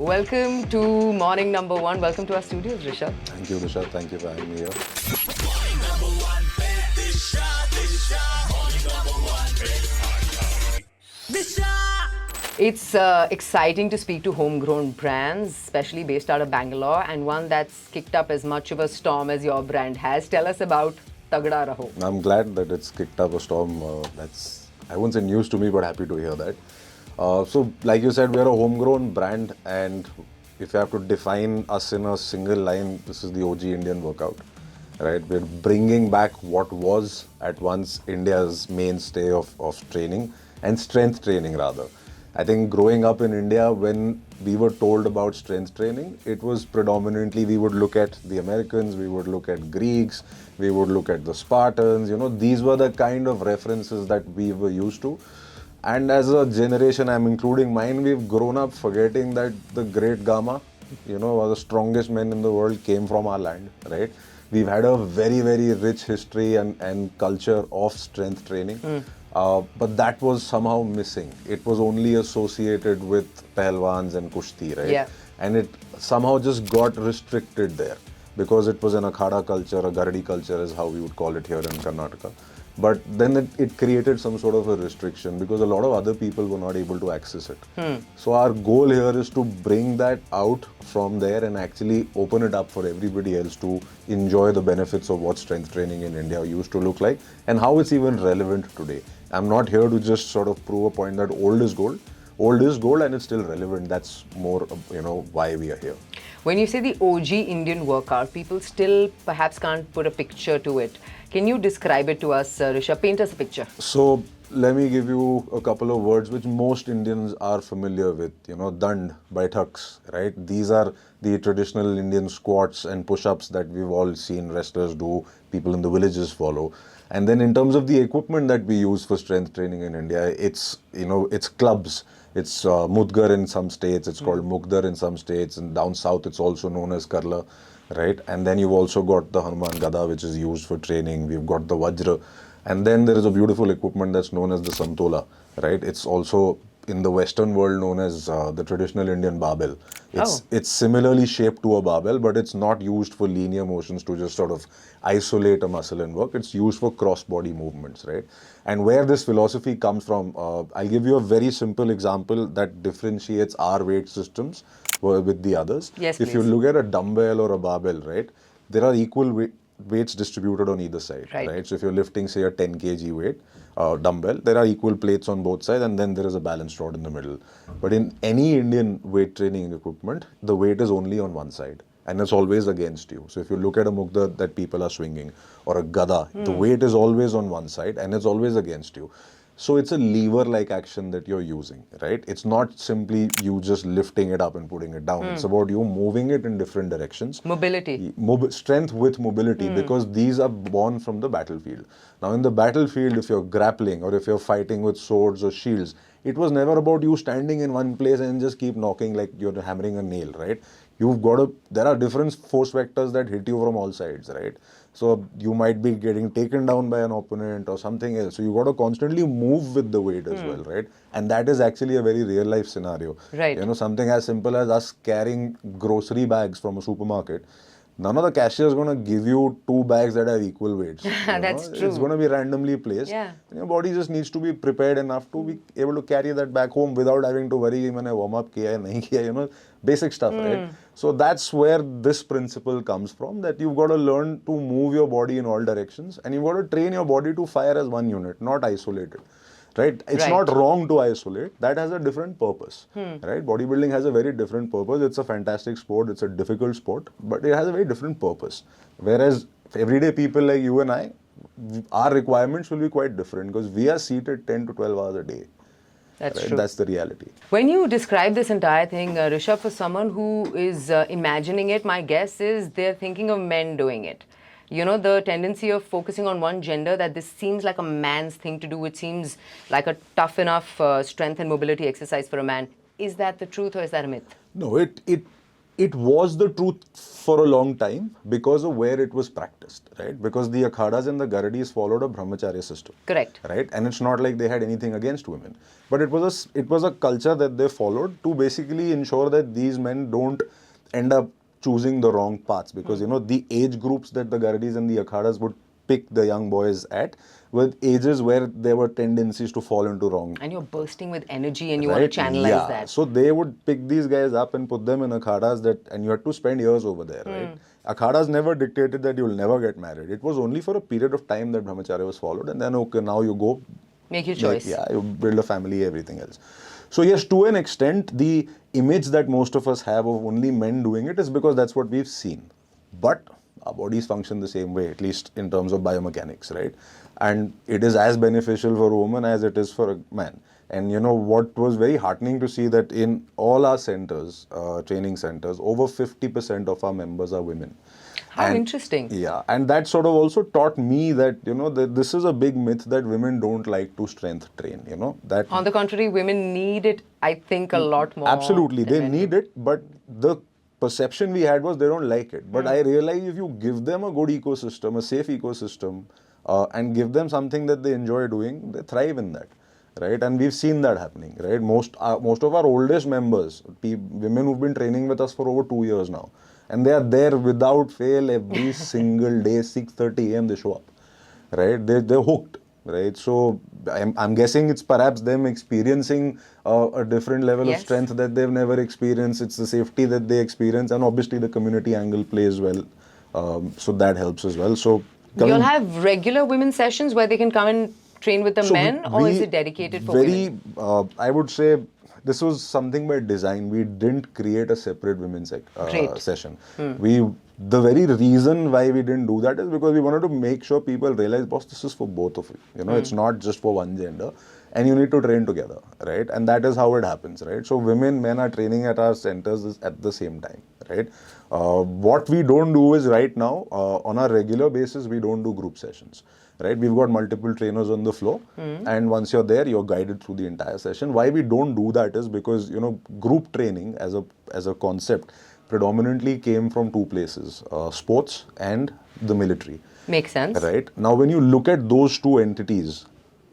Welcome to Morning Number One. Welcome to our studios, Rishabh. Thank you, Disha. Thank you for having me here. It's exciting to speak to homegrown brands, especially based out of Bangalore, and one that's kicked up as much of a storm as your brand has. Tell us about Tagda Raho. I'm glad that it's kicked up a storm. That's, I wouldn't say news to me, but happy to hear that. So, like you said, we're a homegrown brand, and if you have to define us in a single line, this is the OG Indian workout, right? We're bringing back what was at once India's mainstay of training and strength training, rather. I think growing up in India, when we were told about strength training, it was predominantly we would look at the Americans, we would look at Greeks, we would look at the Spartans. These were the kind of references that we were used to. And as a generation, I'm including mine, we've grown up forgetting that the great Gama, the strongest men in the world came from our land, right? We've had a very, very rich history and culture of strength training. But that was somehow missing. It was only associated with pehlwans and kushti, right? Yeah. And it somehow just got restricted there because it was an akhada culture, a gardi culture is how we would call it here in Karnataka. But then it created some sort of a restriction because a lot of other people were not able to access it. So our goal here is to bring that out from there and actually open it up for everybody else to enjoy the benefits of what strength training in India used to look like and how it's even relevant today. I'm not here to just sort of prove a point that old is gold. Old is gold and it's still relevant. That's more, why we are here. When you say the OG Indian workout, people still perhaps can't put a picture to it. Can you describe it to us, Rishabh? Paint us a picture. So, let me give you a couple of words which most Indians are familiar with. Dand, baithaks, right? These are the traditional Indian squats and push-ups that we've all seen wrestlers do, people in the villages follow. And then in terms of the equipment that we use for strength training in India, it's clubs. It's mudgar in some states, it's called mugdar in some states, and down south it's also known as karla, right? And then you've also got the Hanuman gada, which is used for training. We've got the vajra. And then there is a beautiful equipment that's known as the santola, right? It's also in the Western world known as the traditional Indian barbell. It's similarly shaped to a barbell, but it's not used for linear motions to just sort of isolate a muscle and work. It's used for cross-body movements, right? And where this philosophy comes from, I'll give you a very simple example that differentiates our weight systems with the others. Yes, if you look at a dumbbell or a barbell, right, there are equal weights distributed on either side, right? So if you're lifting, say, a 10 kg weight dumbbell, there are equal plates on both sides and then there is a balance rod in the middle. But in any Indian weight training equipment, the weight is only on one side and it's always against you. So if you look at a mudgar that people are swinging or a gada, the weight is always on one side and it's always against you. So it's a lever-like action that you're using, right? It's not simply you just lifting it up and putting it down. It's about you moving it in different directions. Mobility. Strength with mobility, because these are born from the battlefield. Now in the battlefield, if you're grappling or if you're fighting with swords or shields, it was never about you standing in one place and just keep knocking like you're hammering a nail, right? There are different force vectors that hit you from all sides, right? So you might be getting taken down by an opponent or something else. So you got to constantly move with the weight as well, right? And that is actually a very real life scenario. Right. Something as simple as us carrying grocery bags from a supermarket. None of the cashiers is going to give you two bags that have equal weights. That's true. It's going to be randomly placed. Yeah. Your body just needs to be prepared enough to be able to carry that back home without having to worry, I warm up kiya, nahi kiya, basic stuff, right? So that's where this principle comes from, that you've got to learn to move your body in all directions and you've got to train your body to fire as one unit, not isolated. Right? It's not wrong to isolate. That has a different purpose. Right? Bodybuilding has a very different purpose. It's a fantastic sport. It's a difficult sport. But it has a very different purpose. Whereas everyday people like you and I, our requirements will be quite different because we are seated 10 to 12 hours a day. That's right? true. That's the reality. When you describe this entire thing, Rishabh, for someone who is imagining it, my guess is they're thinking of men doing it. The tendency of focusing on one gender, that this seems like a man's thing to do. It seems like a tough enough strength and mobility exercise for a man. Is that the truth or is that a myth? No, it was the truth for a long time because of where it was practiced, right? Because the akhadas and the garadis followed a brahmacharya system. Correct. Right? And it's not like they had anything against women. But it was a culture that they followed to basically ensure that these men don't end up choosing the wrong paths. Because, the age groups that the garadis and the akhadas would pick the young boys at were ages where there were tendencies to fall into wrong. And you're bursting with energy and you want to channelize that. So they would pick these guys up and put them in akhadas and you had to spend years over there, right? Akhadas never dictated that you'll never get married. It was only for a period of time that brahmacharya was followed, and then okay, now you go make your choice. You build a family, everything else. So yes, to an extent, the image that most of us have of only men doing it is because that's what we've seen. But our bodies function the same way, at least in terms of biomechanics, right? And it is as beneficial for a woman as it is for a man. And what was very heartening to see that in all our centers, training centers, over 50% of our members are women. How interesting. Yeah, and that sort of also taught me that, that this is a big myth that women don't like to strength train, that... On the contrary, women need it, I think, a lot more. Absolutely, they need it, but the perception we had was they don't like it. But I realized if you give them a good ecosystem, a safe ecosystem, and give them something that they enjoy doing, they thrive in that, right? And we've seen that happening, right? Most of our oldest members, women who've been training with us for over 2 years now, and they are there without fail every single day, 6:30 a.m. they show up, right? They're hooked, right? So I'm guessing it's perhaps them experiencing a different level of strength that they've never experienced. It's the safety that they experience, and obviously the community angle plays well, so that helps as well. So you'll have regular women sessions where they can come and train with the men, or is it dedicated for women? I would say this was something by design. We didn't create a separate women's session. The very reason why we didn't do that is because we wanted to make sure people realize, boss, this is for both of you. It's not just for one gender, and you need to train together, right? And that is how it happens, right? So men are training at our centers at the same time, right? What we don't do is right now, on a regular basis, we don't do group sessions. Right, we've got multiple trainers on the floor, and once you're there, you're guided through the entire session. Why we don't do that is because group training as a concept predominantly came from two places: sports and the military. Makes sense. Right, now when you look at those two entities,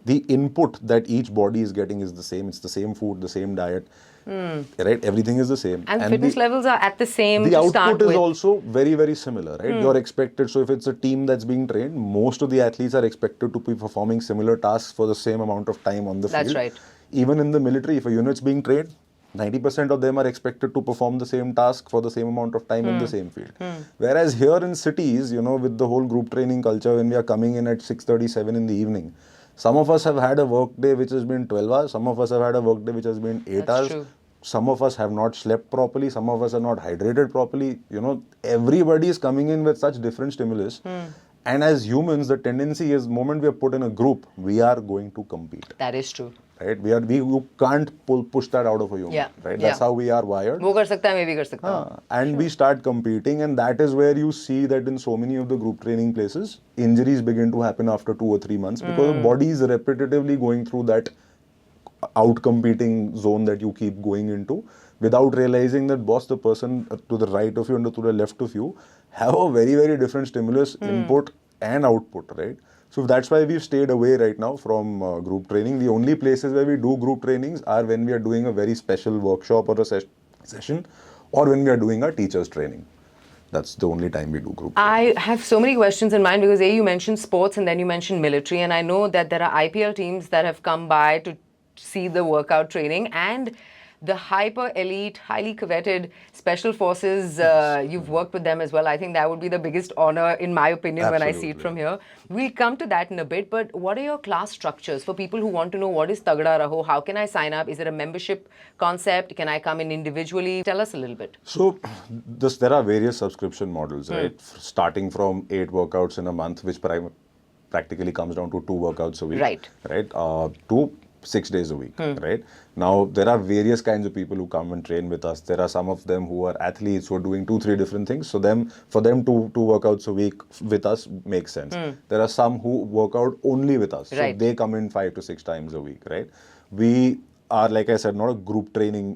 the input that each body is getting is the same. It's the same food, the same diet. Right, everything is the same, and fitness levels are at the same. The output is also very, very similar, right? You're expected, so if it's a team that's being trained, most of the athletes are expected to be performing similar tasks for the same amount of time on the field. That's right. Even in the military, if a unit's being trained, 90% of them are expected to perform the same task for the same amount of time in the same field. Whereas here in cities, with the whole group training culture, when we are coming in at 6:37 in the evening, some of us have had a work day which has been 12 hours. Some of us have had a work day which has been 8 hours. True. Some of us have not slept properly. Some of us are not hydrated properly. Everybody is coming in with such different stimulus. And as humans, the tendency is, the moment we are put in a group, we are going to compete. That is true. Right? You can't push that out of a human. Yeah. Right? That's how we are wired. वो कर सकता है, मैं भी कर सकता हूँ. And we start competing, and that is where you see that in so many of the group training places, injuries begin to happen after 2 or 3 months because the body is repetitively going through that out-competing zone that you keep going into without realizing that, boss, the person to the right of you and to the left of you have a very, very different stimulus, input and output, right? So that's why we've stayed away right now from group training. The only places where we do group trainings are when we are doing a very special workshop or a session, or when we are doing our teachers training. That's the only time we do group training. I have so many questions in mind because you mentioned sports and then you mentioned military, and I know that there are IPL teams that have come by to see the workout training, and the hyper elite, highly coveted special forces, you've worked with them as well. I think that would be the biggest honor, in my opinion, when I see it from here. We'll come to that in a bit, but what are your class structures for people who want to know what is Tagda Raho? How can I sign up? Is it a membership concept? Can I come in individually? Tell us a little bit. So there are various subscription models, right? Starting from 8 workouts in a month, which practically comes down to 2 workouts a week. Right. Right. To 6 days a week, right? Now, there are various kinds of people who come and train with us. There are some of them who are athletes who are doing 2-3 different things. So for them to 2 workouts a week with us makes sense. There are some who work out only with us. Right. So they come in 5 to 6 times a week, right? We are, like I said, not a group training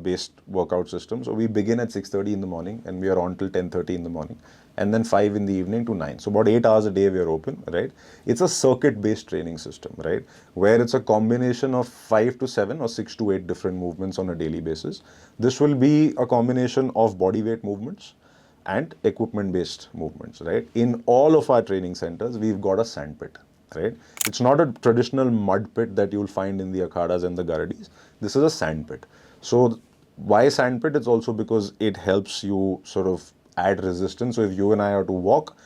based workout system. So we begin at 6:30 in the morning and we are on till 10:30 in the morning, and then 5 in the evening to 9. So about 8 hours a day we are open, right? It's a circuit based training system, right? Where it's a combination of 5 to 7 or 6 to 8 different movements on a daily basis. This will be a combination of body weight movements and equipment based movements, right? In all of our training centers, we've got a sand pit, right? It's not a traditional mud pit that you'll find in the akhadas and the garadis. This is a sand pit. So why sand pit? It's also because it helps you sort of add resistance. So if you and I are to walk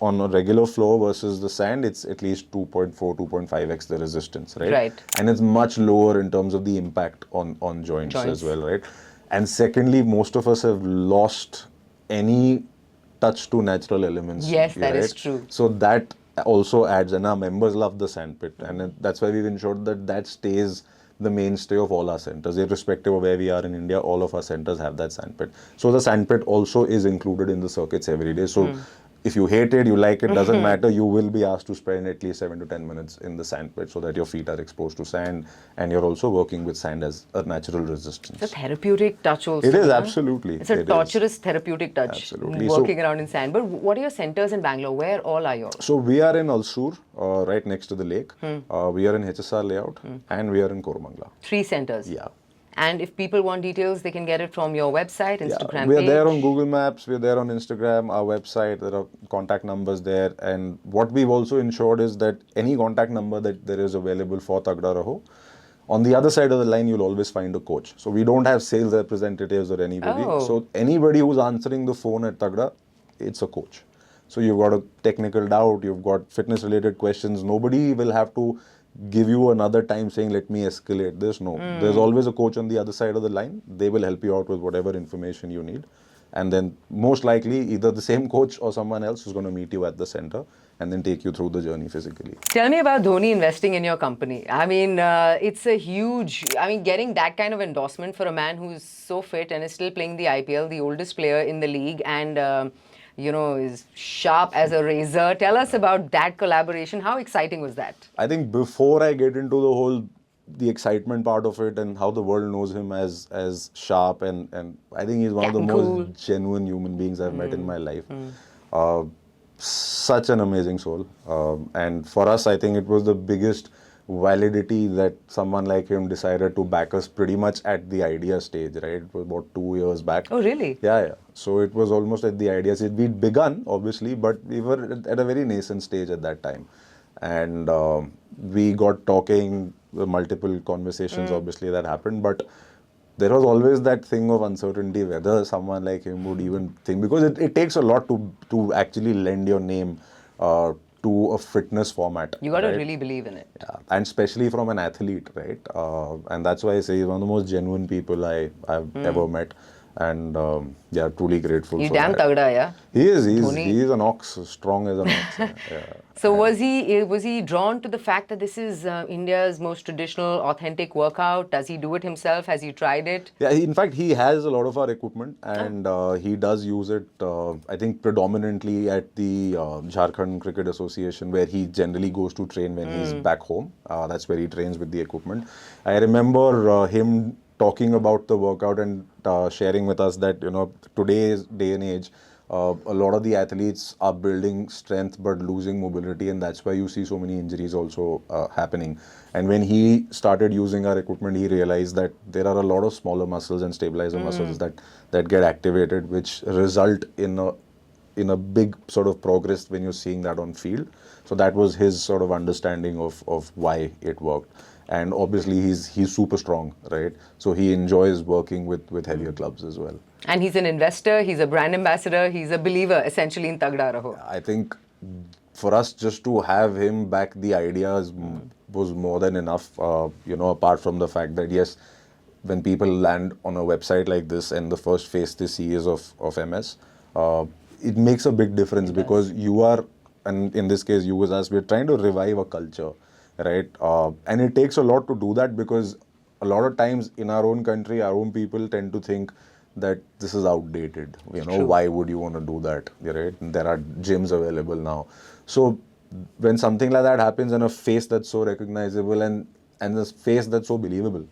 on a regular floor versus the sand, it's at least 2.4, 2.5x the resistance, right? Right. And it's much lower in terms of the impact on joints as well, right? And secondly, most of us have lost any touch to natural elements. Yes, that is right? true. So that also adds, and our members love the sandpit, and that's why we've ensured that that stays the mainstay of all our centers, irrespective of where we are in India. All of our centers have that sandpit. So the sandpit also is included in the circuits every day. So if you hate it, you like it, doesn't matter, you will be asked to spend at least 7 to 10 minutes in the sandpit so that your feet are exposed to sand, and you're also working with sand as a natural resistance. It's a therapeutic touch also. It is, huh? absolutely. It's a torturous therapeutic touch. Absolutely. Working around in sand. But what are your centers in Bangalore? Where all are yours? So we are in Alsur, right next to the lake. We are in HSR layout, and we are in Koramangala. 3 centers. Yeah. And if people want details, they can get it from your website, Instagram we are page. there on Google Maps, we are there on Instagram, our website, there are contact numbers there. And what we've also ensured is that any contact number that there is available for Tagda Raho, on the other side of the line, you'll always find a coach. So we don't have sales representatives or anybody. Oh. So anybody who's answering the phone at Tagda, it's a coach. So you've got a technical doubt, you've got fitness related questions, nobody will have to give you another time saying, let me escalate this. No, there's always a coach on the other side of the line. They will help you out with whatever information you need. And then most likely either the same coach or someone else is going to meet you at the center and then take you through the journey physically. Tell me about Dhoni investing in your company. I mean, it's a huge, getting that kind of endorsement for a man who's so fit and is still playing the IPL, the oldest player in the league, and is sharp as a razor. Tell us about that collaboration. How exciting was that? I think before I get into the excitement part of it and how the world knows him as sharp, and I think he's one of the most genuine human beings I've met in my life. Such an amazing soul. And for us, I think it was the biggest validity that someone like him decided to back us pretty much at the idea stage, right? It was about 2 years back. Oh, really? Yeah. So it was almost at the idea stage. We'd begun, obviously, but we were at a very nascent stage at that time. And we got talking, multiple conversations, obviously, that happened. But there was always that thing of uncertainty whether someone like him would even think, because it takes a lot to actually lend your name to a fitness format. You got to right? really believe in it. Yeah, and especially from an athlete, right? And that's why I say he's one of the most genuine people I've ever met. And truly grateful He's for damn that. tagda, yeah? He is. Dhoni. He's an ox, strong as an ox. Yeah. So was he drawn to the fact that this is India's most traditional, authentic workout? Does he do it himself? Has he tried it? Yeah, in fact, he has a lot of our equipment, and he does use it, I think, predominantly at the Jharkhand Cricket Association, where he generally goes to train when he's back home. That's where he trains with the equipment. I remember him talking about the workout and sharing with us that, today's day and age, a lot of the athletes are building strength but losing mobility, and that's why you see so many injuries also happening. And when he started using our equipment, he realized that there are a lot of smaller muscles and stabilizer muscles that get activated, which result in a big sort of progress when you're seeing that on field. So that was his sort of understanding of why it worked. And obviously he's super strong, right? So he enjoys working with heavier clubs as well. And he's an investor, he's a brand ambassador, he's a believer essentially in Tagda Raho. I think for us just to have him back the ideas was more than enough, apart from the fact that yes, when people land on a website like this and the first face they see is of MS, it makes a big difference because you are, and in this case you as us, we're trying to revive a culture. Right, and it takes a lot to do that, because a lot of times in our own country, our own people tend to think that this is outdated. Why would you want to do that? Right? There are gyms available now. So when something like that happens, and a face that's so recognizable and a face that's so believable,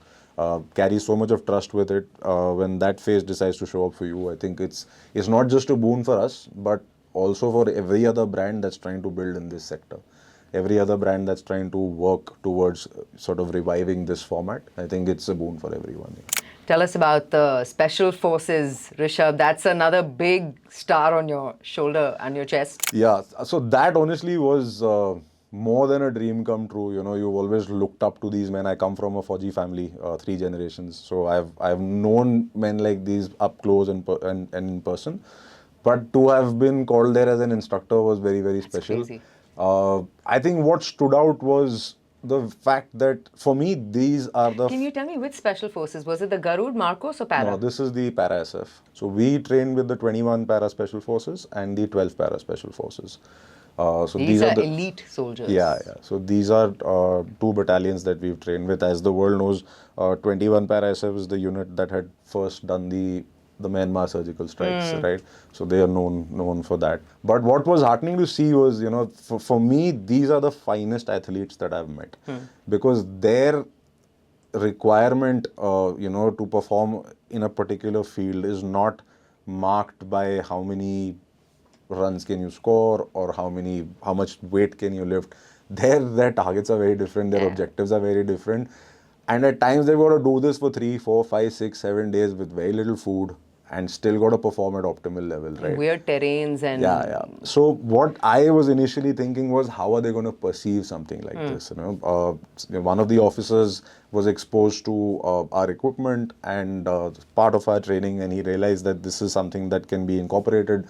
carry so much of trust with it. When that face decides to show up for you, I think it's not just a boon for us, but also for every other brand that's trying to build in this sector. Every other brand that's trying to work towards sort of reviving this format, I think it's a boon for everyone. Tell us about the Special Forces, Rishabh. That's another big star on your shoulder and your chest. Yeah, so that honestly was more than a dream come true. You know, you've always looked up to these men. I come from a Fauji family, 3 generations, so I've known men like these up close and in person. But to have been called there as an instructor was very, very special. That's crazy. I think what stood out was the fact that for me these are the. Can you tell me which Special Forces? Was it the Garud, Marcos or Para? No, this is the Para SF. So we train with the 21 Para Special Forces and the 12 Para Special Forces. So these are the elite soldiers. Yeah. So these are 2 battalions that we've trained with. As the world knows, 21 Para SF is the unit that had first done the Myanmar surgical strikes, right? So they are known for that. But what was heartening to see was, you know, for me, these are the finest athletes that I've met, because their requirement, you know, to perform in a particular field is not marked by how many runs can you score or how much weight can you lift. Their targets are very different. Their objectives are very different. And at times they've got to do this for 3, 4, 5, 6, 7 days with very little food and still got to perform at optimal level, right? Weird terrains and... Yeah. So what I was initially thinking was, how are they going to perceive something like this? You know, one of the officers was exposed to our equipment and part of our training, and he realized that this is something that can be incorporated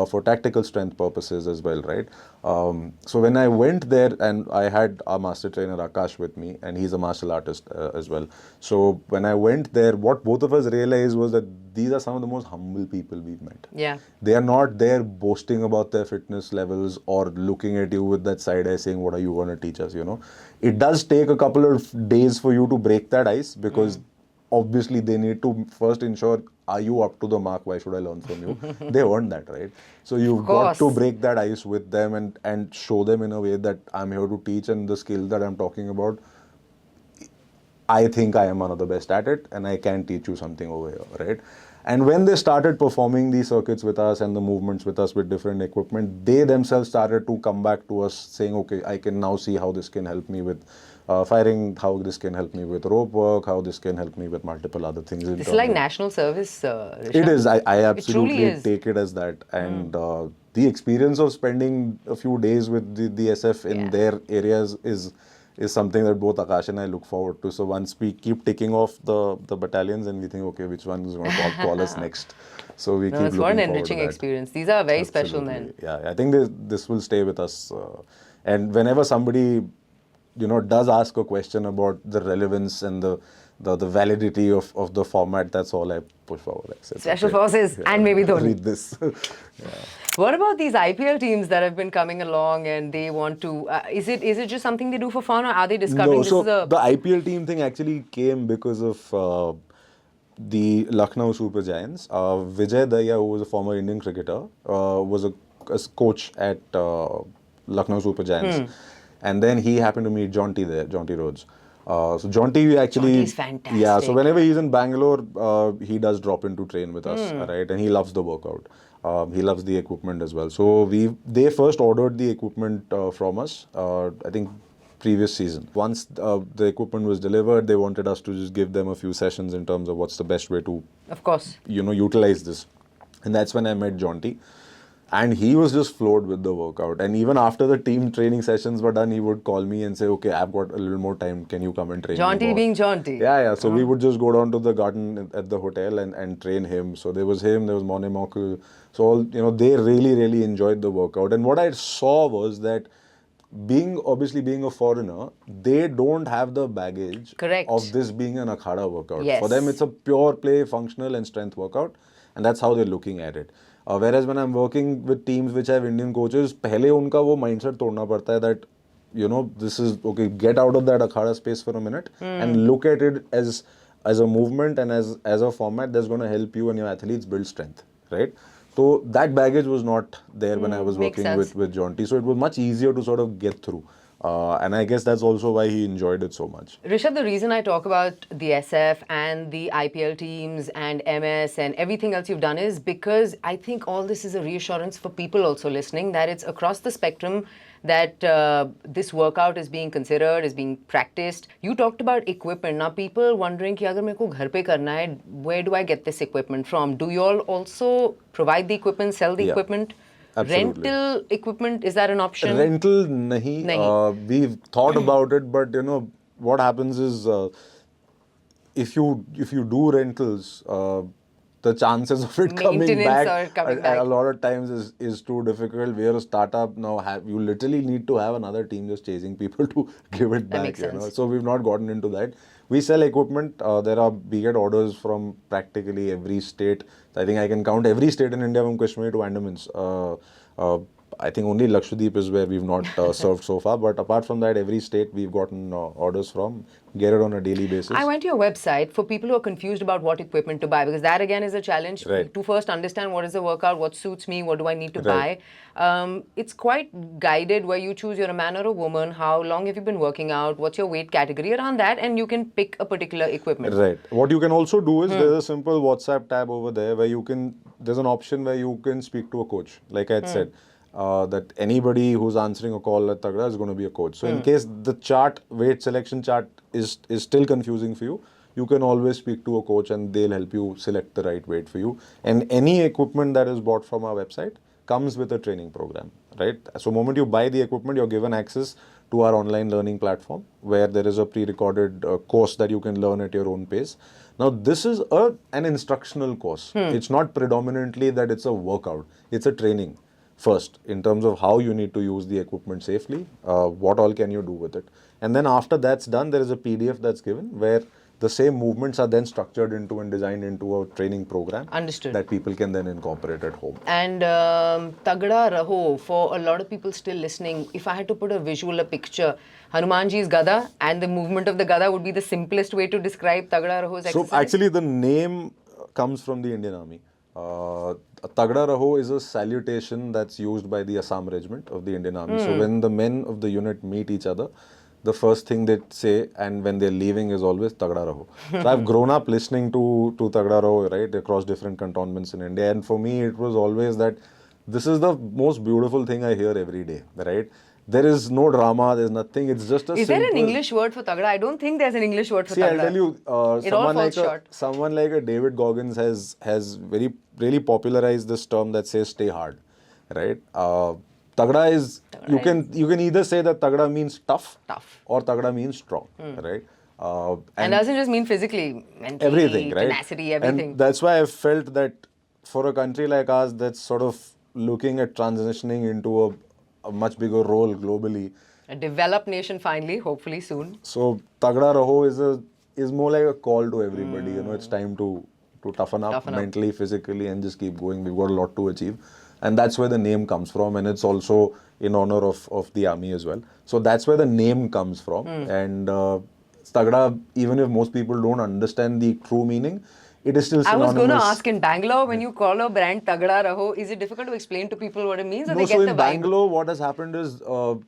for tactical strength purposes as well, right? So when I went there, and I had our master trainer Akash with me, and he's a martial artist as well. So when I went there, what both of us realized was that these are some of the most humble people we've met. Yeah. They are not there boasting about their fitness levels or looking at you with that side eye saying, what are you going to teach us, you know? It does take a couple of days for you to break that ice, because obviously they need to first ensure, are you up to the mark? Why should I learn from you? They earned that, right? So you've got to break that ice with them and show them in a way that I'm here to teach, and the skills that I'm talking about, I think I am one of the best at it, and I can teach you something over here, right? And when they started performing these circuits with us and the movements with us with different equipment, they themselves started to come back to us saying, okay, I can now see how this can help me with firing, how this can help me with rope work, how this can help me with multiple other things. This is like national service, Rishabh. It is. I absolutely take it as that. And the experience of spending a few days with the SF in their areas is something that both Akash and I look forward to. So once we keep ticking off the battalions and we think, okay, which one is going to call us next? So we keep looking forward to that. It's what an enriching experience. These are very special men. Yeah, I think this will stay with us. And whenever somebody, you know, does ask a question about the relevance and the validity of the format, that's all I push forward. Special Forces and maybe Dhoni. Read this. What about these IPL teams that have been coming along and they want to... is it just something they do for fun, or are they discovering No, this so is a... the IPL team thing actually came because of the Lucknow Super Giants. Vijay Daya, who was a former Indian cricketer, was a coach at Lucknow Super Giants. And then he happened to meet Jonty there, Jonty Rhodes. So Jonty actually... Jonty's fantastic. Yeah, so whenever he's in Bangalore, he does drop in to train with us, right? And he loves the workout. He loves the equipment as well. So they first ordered the equipment from us, I think previous season. Once the equipment was delivered, they wanted us to just give them a few sessions in terms of what's the best way to, of course, you know, utilize this. And that's when I met Jonty. And he was just floored with the workout. And even after the team training sessions were done, he would call me and say, okay, I've got a little more time. Can you come and train me? Jonty being Jonty. Yeah. So we would just go down to the garden at the hotel and train him. So there was him, there was Mone Mokul. So, all, you know, they really, really enjoyed the workout. And what I saw was that obviously being a foreigner, they don't have the baggage of this being an akhada workout. Yes. For them, it's a pure play, functional and strength workout. And that's how they're looking at it. Whereas when I'm working with teams which have Indian coaches, pehle unka wo mindset todna padta hai that, you know, this is, okay, get out of that akhada space for a minute and look at it as a movement and as a format that's going to help you and your athletes build strength, right? So that baggage was not there when I was working with Jonty. So it was much easier to sort of get through. And I guess that's also why he enjoyed it so much. Rishabh, the reason I talk about the SF and the IPL teams and MS and everything else you've done is because I think all this is a reassurance for people also listening that it's across the spectrum that this workout is being considered, is being practiced. You talked about equipment. Now people wondering कि अगर मेरे को घर पे करना है, where do I get this equipment from? Do you all also provide the equipment, sell the equipment? Absolutely. Rental equipment, is that an option? Rental, nahi. We've thought about it, but what happens is if you do rentals, the chances of it coming back a lot of times is too difficult. We are a startup now. You literally need to have another team just chasing people to give it back. So we've not gotten into that. We sell equipment. We get orders from practically every state. I think I can count every state in India from Kashmir to Andamans. I think only Lakshadweep is where we've not served so far. But apart from that, every state we've gotten orders from, get it on a daily basis. I went to your website for people who are confused about what equipment to buy, because that again is a challenge to first understand what is the workout, what suits me, what do I need to buy. It's quite guided where you choose you're a man or a woman, how long have you been working out, what's your weight category, around that, and you can pick a particular equipment. Right. What you can also do is there's a simple WhatsApp tab over there where there's an option where you can speak to a coach. Like I had said, that anybody who's answering a call at Tagda is going to be a coach. So in case the weight selection chart is still confusing for you, you can always speak to a coach and they'll help you select the right weight for you. And any equipment that is bought from our website comes with a training program, right? So the moment you buy the equipment, you're given access to our online learning platform where there is a pre-recorded course that you can learn at your own pace. Now, this is an instructional course. It's not predominantly that it's a workout. It's a training. First, in terms of how you need to use the equipment safely, what all can you do with it. And then after that's done, there is a PDF that's given where the same movements are then structured into and designed into a training program. Understood. That people can then incorporate at home. And Tagda Raho, for a lot of people still listening, if I had to put a visual, a picture, Hanumanji's Gada and the movement of the Gada would be the simplest way to describe Tagda Raho's exercise? So actually the name comes from the Indian Army. Tagda Raho is a salutation that's used by the Assam regiment of the Indian Army. So when the men of the unit meet each other, the first thing they say and when they're leaving is always Tagda Raho. So I've grown up listening to Tagda Raho, right, across different cantonments in India. And for me, it was always that this is the most beautiful thing I hear every day, right? There is no drama, there's nothing, it's just a Is there an English word for Tagda? I don't think there's an English word for Tagda. See, I'll tell you, someone like a David Goggins has really popularized this term that says stay hard, right? Tagda is, you can either say that Tagda means tough or Tagda means strong, right? And doesn't just mean physically, mentally, everything, right? Tenacity, everything. And that's why I felt that for a country like ours that's sort of looking at transitioning into a much bigger role globally. A developed nation finally, hopefully soon. So Tagda Raho is more like a call to everybody. It's time to toughen up mentally, physically, and just keep going. We've got a lot to achieve. And that's where the name comes from. And it's also in honor of the army as well. So that's where the name comes from. And Tagda, even if most people don't understand the true meaning, it is still synonymous. I was going to ask, in Bangalore, when you call a brand Tagda Raho, is it difficult to explain to people what it means, or no, they get the vibe? So in Bangalore, what has happened is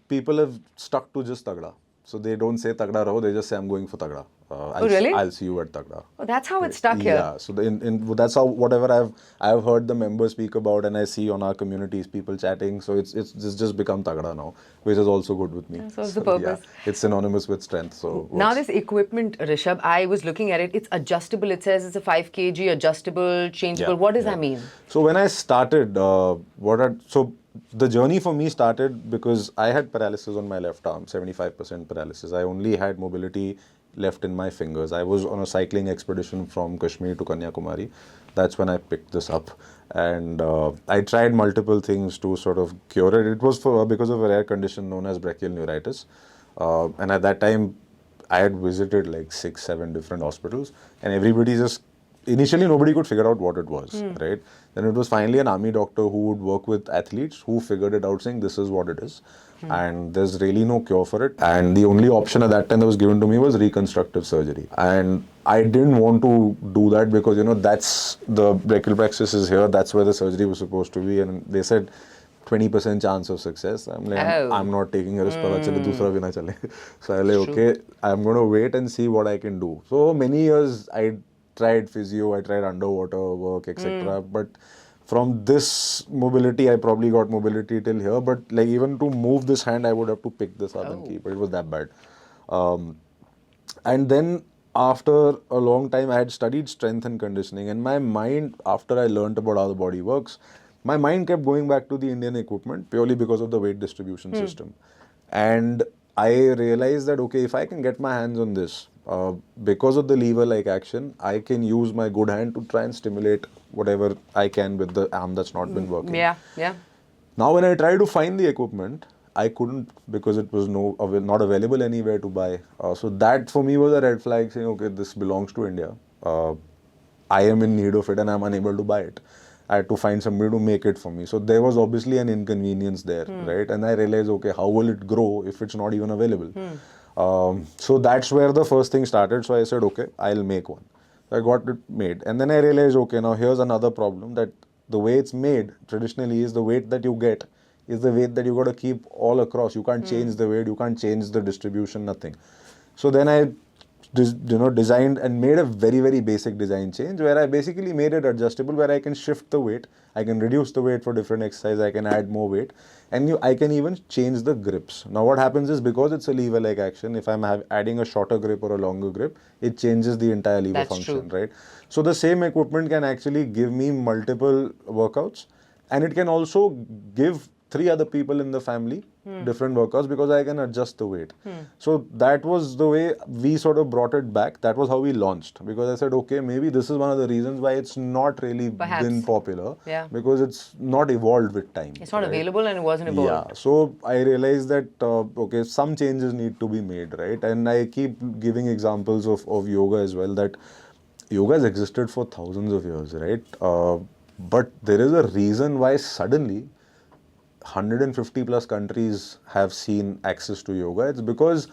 people have stuck to just Tagda. So they don't say Tagda Raho, they just say I'm going for Tagda. Really? I'll see you at Tagda. Oh, that's how it's stuck here. Yeah, so that's how whatever I've heard the members speak about, and I see on our communities people chatting. So it's just become Tagda now, which is also good with me. So it's the purpose. Yeah, it's synonymous with strength. So now this equipment, Rishabh, I was looking at it. It's adjustable. It says it's a 5 kg adjustable, changeable. What does that mean? So when I started, the journey for me started because I had paralysis on my left arm, 75% paralysis. I only had mobility left in my fingers. I was on a cycling expedition from Kashmir to Kanyakumari. That's when I picked this up. And I tried multiple things to sort of cure it. It was because of a rare condition known as brachial neuritis. And at that time, I had visited like 6-7 different hospitals. And everybody initially nobody could figure out what it was, right? Then it was finally an army doctor who would work with athletes who figured it out, saying this is what it is. And there's really no cure for it. And the only option at that time that was given to me was reconstructive surgery. And I didn't want to do that because, that's the brachial plexus is here. That's where the surgery was supposed to be. And they said, 20% chance of success. I'm like, I'm not taking a risk. पता चले दूसरा भी ना चले. So I'm like, okay, I'm going to wait and see what I can do. So many years I tried physio, I tried underwater work, etc. But from this mobility, I probably got mobility till here. But like even to move this hand, I would have to pick this up and keep it. It was that bad. And then after a long time, I had studied strength and conditioning, and my mind, after I learned about how the body works, my mind kept going back to the Indian equipment purely because of the weight distribution system. And I realized that, okay, if I can get my hands on this, because of the lever-like action, I can use my good hand to try and stimulate whatever I can with the arm that's not been working. Yeah, yeah. Now, when I tried to find the equipment, I couldn't because it was not available anywhere to buy. So that for me was a red flag saying, okay, this belongs to India. I am in need of it and I'm unable to buy it. I had to find somebody to make it for me. So there was obviously an inconvenience there, right? And I realized, okay, how will it grow if it's not even available? So that's where the first thing started. So I said, okay, I'll make one. So I got it made. And then I realized, okay, now here's another problem, that the way it's made traditionally is the weight that you get is the weight that you got to keep all across. You can't change the weight, you can't change the distribution, nothing. So then I designed and made a very, very basic design change where I basically made it adjustable, where I can shift the weight, I can reduce the weight for different exercise, I can add more weight, and I can even change the grips. Now what happens is, because it's a lever-like action, if I'm adding a shorter grip or a longer grip, it changes the entire lever function, right? So the same equipment can actually give me multiple workouts, and it can also give 3 other people in the family different workouts because I can adjust the weight. So that was the way we sort of brought it back. That was how we launched, because I said, okay, maybe this is one of the reasons why it's not really been popular, because it's not evolved with time. It's not available and it wasn't evolved. Yeah, so I realized that, okay, some changes need to be made, right? And I keep giving examples of yoga as well, that yoga has existed for thousands of years, right? But there is a reason why suddenly 150 plus countries have seen access to yoga. It's because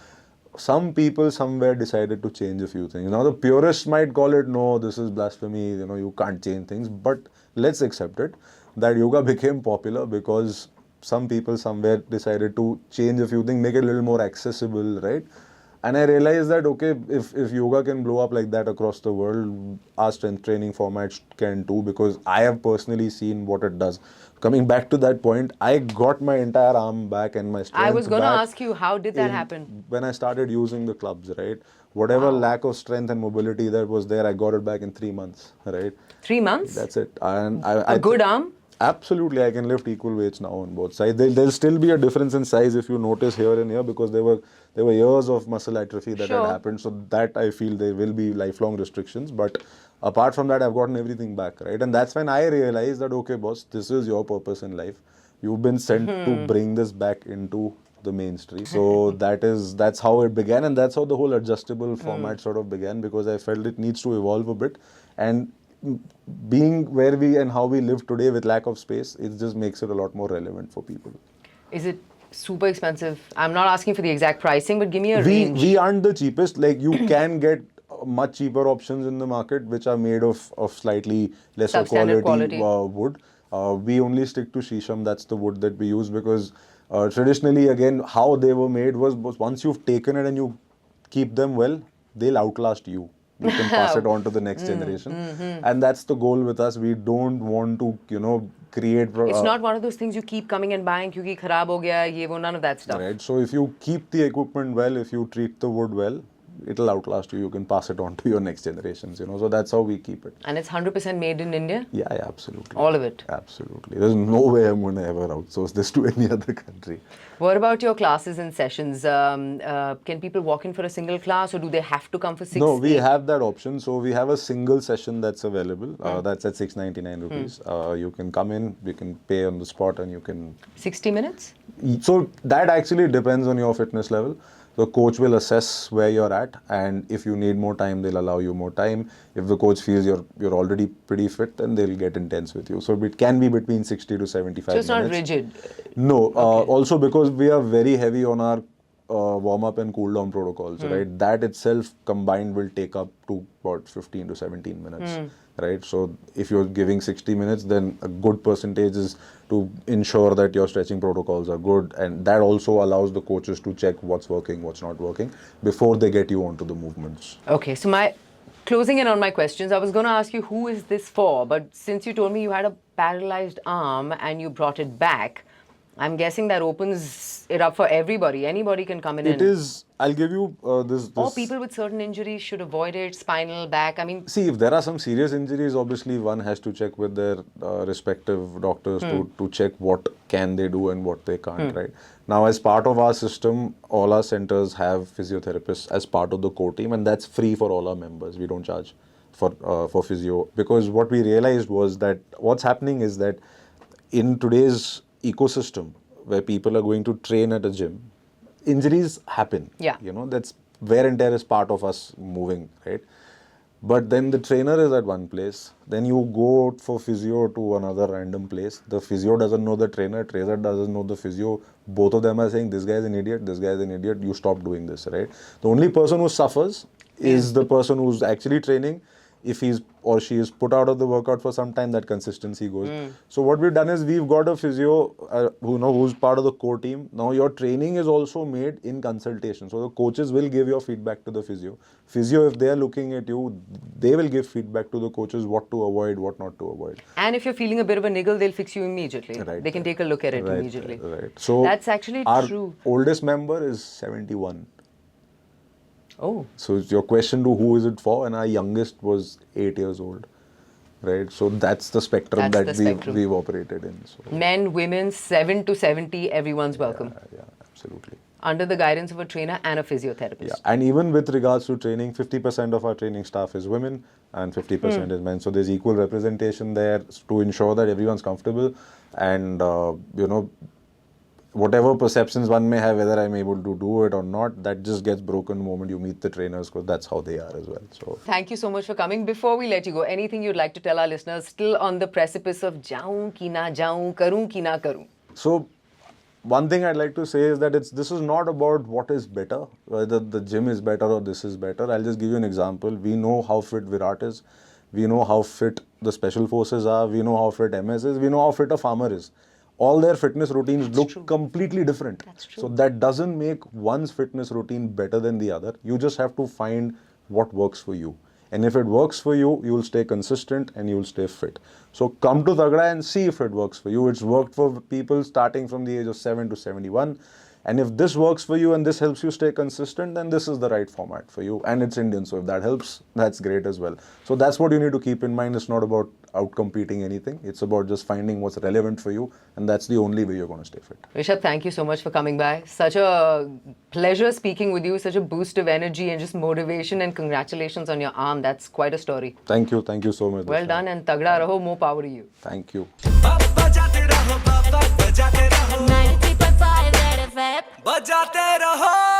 some people somewhere decided to change a few things. Now the purists might call it, no, this is blasphemy, you can't change things. But let's accept it, that yoga became popular because some people somewhere decided to change a few things, make it a little more accessible, right? And I realized that, okay, if yoga can blow up like that across the world, our strength training formats can too, because I have personally seen what it does. Coming back to that point, I got my entire arm back and my strength back. I was going to ask you, how did that happen? When I started using the clubs, right? Whatever lack of strength and mobility that was there, I got it back in 3 months, right? 3 months? That's it. And a good arm? Absolutely, I can lift equal weights now on both sides. There'll still be a difference in size if you notice here and here, because there were years of muscle atrophy that had happened. So that I feel there will be lifelong restrictions. But apart from that, I've gotten everything back, right? And that's when I realized that, okay, boss, this is your purpose in life. You've been sent to bring this back into the mainstream. So that's how it began, and that's how the whole adjustable format sort of began, because I felt it needs to evolve a bit. And being where we and how we live today with lack of space, it just makes it a lot more relevant for people. Is it super expensive? I'm not asking for the exact pricing, but give me a range. We aren't the cheapest. Like, you can get much cheaper options in the market which are made of slightly lesser quality wood. We only stick to shisham. That's the wood that we use, because traditionally, again, how they were made was once you've taken it and you keep them well, they'll outlast you. You can pass it on to the next generation. And that's the goal with us. We don't want to, create... it's not one of those things you keep coming and buying, kyunki kharab ho gaya, ye wo, none of that stuff. Right. So if you keep the equipment well, if you treat the wood well, it'll outlast you. You can pass it on to your next generations, So that's how we keep it. And it's 100% made in India? Yeah, absolutely. All of it? Absolutely. There's no way I'm going to ever outsource this to any other country. What about your classes and sessions? Can people walk in for a single class, or do they have to come for 6? No, we have that option. So we have a single session that's available. That's at 699 rupees. You can come in, you can pay on the spot, and you can... 60 minutes? So that actually depends on your fitness level. The coach will assess where you're at, and if you need more time, they'll allow you more time. If the coach feels you're already pretty fit, then they'll get intense with you. So it can be between 60 to 75 minutes. So it's not rigid? No. Okay. Also, because we are very heavy on our warm up and cool down protocols, right? That itself combined will take up to about 15 to 17 minutes, right? So if you're giving 60 minutes, then a good percentage is to ensure that your stretching protocols are good, and that also allows the coaches to check what's working, what's not working before they get you onto the movements. Okay, so my closing in on my questions, I was going to ask you who is this for, but since you told me you had a paralyzed arm and you brought it back, I'm guessing that opens it up for everybody. Anybody can come in. It is. I'll give you this. Or people with certain injuries should avoid it. Spinal, back. I mean, see, if there are some serious injuries, obviously one has to check with their respective doctors to check what can they do and what they can't. Right now, as part of our system, all our centers have physiotherapists as part of the core team, and that's free for all our members. We don't charge for physio, because what we realized was that what's happening is that in today's ecosystem where people are going to train at a gym, injuries happen. Yeah. You know, that's wear and tear is part of us moving, right? But then the trainer is at one place, then you go for physio to another random place. The physio doesn't know the trainer doesn't know the physio. Both of them are saying, this guy is an idiot, this guy is an idiot, you stop doing this, right? The only person who suffers is the person who's actually training. If he's or she is put out of the workout for some time, that consistency goes. So what we've done is we've got a physio who's part of the core team. Now your training is also made in consultation. So the coaches will give your feedback to the physio. Physio, if they are looking at you, they will give feedback to the coaches what to avoid, what not to avoid. and if you're feeling a bit of a niggle, they'll fix you immediately. Right. They can take a look at it immediately. Right. So that's actually our true. oldest member is 71. Oh. So it's your question to who is it for, and our youngest was 8 years old, right? So that's the spectrum we've operated in. So Men, women, 7 to 70, everyone's welcome. yeah, absolutely. Under the guidance of a trainer and a physiotherapist. Yeah, and even with regards to training, 50% of our training staff is women and 50% is men. So there's equal representation there to ensure that everyone's comfortable, and whatever perceptions one may have, whether I'm able to do it or not, that just gets broken the moment you meet the trainers, because that's how they are as well. So Thank you so much for coming. Before we let you go, anything you'd like to tell our listeners still on the precipice of jaun ki na jaun, karun ki na karun? So one thing I'd like to say is that this is not about what is better, whether the gym is better or this is better. I'll just give you an example. We know how fit Virat is. We know how fit the special forces are. We know how fit MS is. We know how fit a farmer is. All their fitness routines look completely different. That's true. So that doesn't make one's fitness routine better than the other. You just have to find what works for you. And if it works for you, you will stay consistent and you will stay fit. So come to Tagda and see if it works for you. It's worked for people starting from the age of 7 to 71. And if this works for you and this helps you stay consistent, then this is the right format for you. And it's Indian, so if that helps, that's great as well. So that's what you need to keep in mind. It's not about out-competing anything. It's about just finding what's relevant for you. And that's the only way you're going to stay fit. Rishabh, thank you so much for coming by. Such a pleasure speaking with you. Such a boost of energy and just motivation. And congratulations on your arm. That's quite a story. Thank you. Thank you so much. Well done, and Tagda Raho, more power to you. Thank you. बजाते रहो